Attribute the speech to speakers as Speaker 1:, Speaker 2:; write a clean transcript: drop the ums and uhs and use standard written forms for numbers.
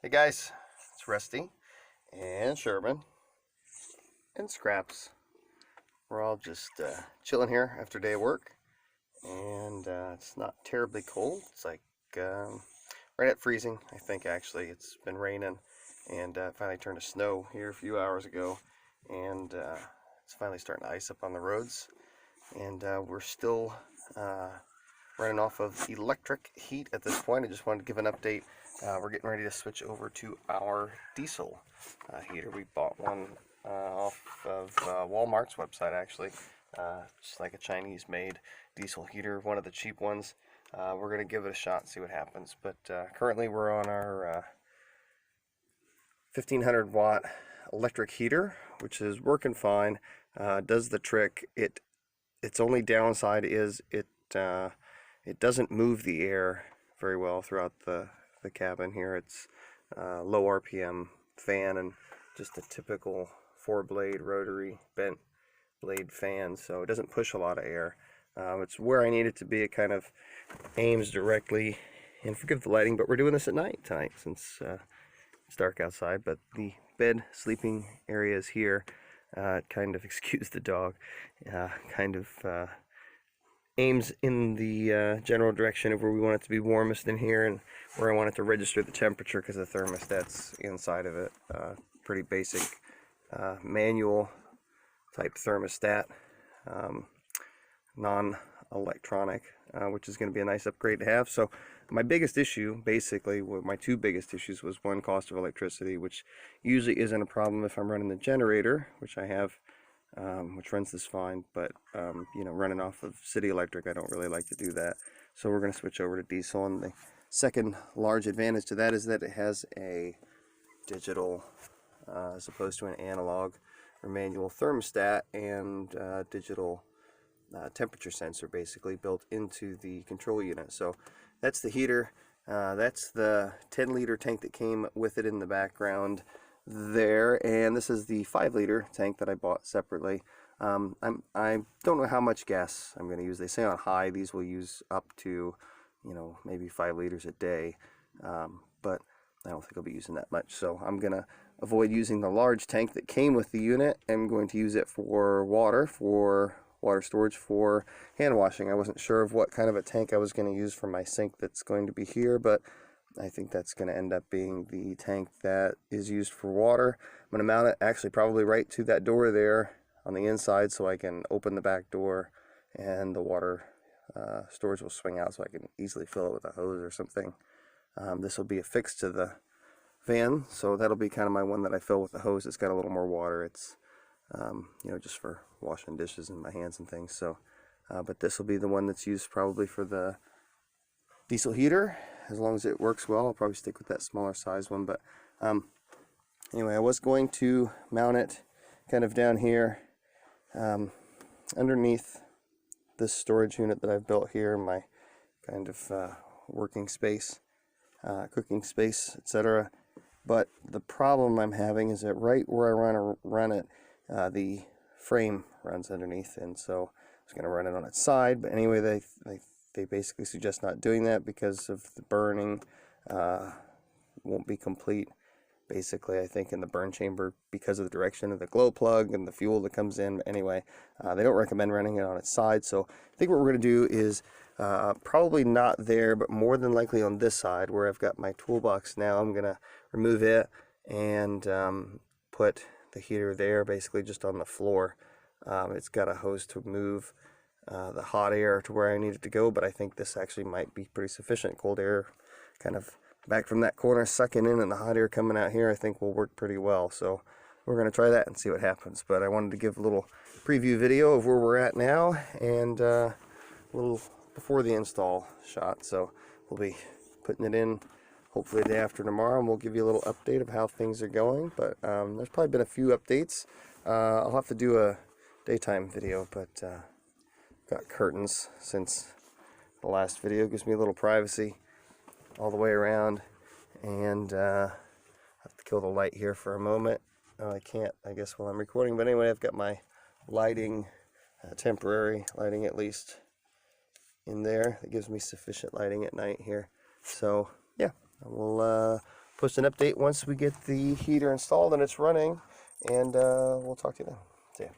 Speaker 1: Hey guys, it's Rusty and Sherman and Scraps. We're all just chilling here after a day of work, and it's not terribly cold. It's like right at freezing, I think. Actually, it's been raining, and finally turned to snow here a few hours ago, and it's finally starting to ice up on the roads. And we're still running off of electric heat at this point. I just wanted to give an update. We're getting ready to switch over to our diesel heater. We bought one off of Walmart's website, actually. Just like a Chinese-made diesel heater, one of the cheap ones. We're going to give it a shot and see what happens. But currently we're on our 1500 watt electric heater, which is working fine. Does the trick. Its only downside is it doesn't move the air very well throughout the cabin here. It's low RPM fan and just a typical 4-blade rotary bent blade fan, so it doesn't push a lot of air. It's where I need it to be. It kind of aims directly, and forgive the lighting, but we're doing this at night tonight since it's dark outside, but the bed sleeping area is here. Kind of, excuse the dog, kind of aims in the general direction of where we want it to be warmest in here, and where I want it to register the temperature because the thermostat's inside of it. Pretty basic manual type thermostat, non-electronic, which is going to be a nice upgrade to have. So my biggest issue, basically, my two biggest issues, was one, cost of electricity, which usually isn't a problem if I'm running the generator, which I have, which runs this fine, but you know, running off of city electric, I don't really like to do that. So we're going to switch over to diesel, and the second large advantage to that is that it has a digital as opposed to an analog or manual thermostat, and digital temperature sensor basically built into the control unit. So that's the heater. That's the 10-liter tank that came with it in the background there, and this is the 5-liter tank that I bought separately. I don't know how much gas I'm going to use. They say on high these will use up to, you know, maybe 5 liters a day, but I don't think I'll be using that much, so I'm going to avoid using the large tank that came with the unit. I'm going to use it for water storage, for hand washing. I wasn't sure of what kind of a tank I was going to use for my sink that's going to be here, but I think that's going to end up being the tank that is used for water. I'm going to mount it actually probably right to that door there on the inside, so I can open the back door and the water storage will swing out, so I can easily fill it with a hose or something. This will be affixed to the van, so that'll be kind of my one that I fill with the hose. It's got a little more water. It's you know, just for washing dishes and my hands and things. So but this will be the one that's used probably for the diesel heater. As long as it works well, I'll probably stick with that smaller size one. But anyway, I was going to mount it kind of down here underneath this storage unit that I've built here, my kind of working space, cooking space, etc. But the problem I'm having is that right where I want to run it, the frame runs underneath, and so I was going to run it on its side. But anyway, they basically suggest not doing that because of the burning. Won't be complete, basically, I think, in the burn chamber because of the direction of the glow plug and the fuel that comes in. But anyway, they don't recommend running it on its side. So I think what we're going to do is probably not there, but more than likely on this side where I've got my toolbox now. I'm going to remove it and put the heater there, basically just on the floor. It's got a hose to move the hot air to where I need it to go, but I think this actually might be pretty sufficient. Cold air kind of back from that corner sucking in, and the hot air coming out here I think will work pretty well. So we're going to try that and see what happens. But I wanted to give a little preview video of where we're at now, and a little before the install shot. So we'll be putting it in hopefully the day after tomorrow, and we'll give you a little update of how things are going. But there's probably been a few updates. I'll have to do a daytime video, but got curtains since the last video. Gives me a little privacy all the way around, and I have to kill the light here for a moment. I can't, I guess, while I'm recording, but anyway, I've got my lighting, temporary lighting at least, in there. It gives me sufficient lighting at night here. So yeah, we'll post an update once we get the heater installed and it's running, and we'll talk to you then. See ya.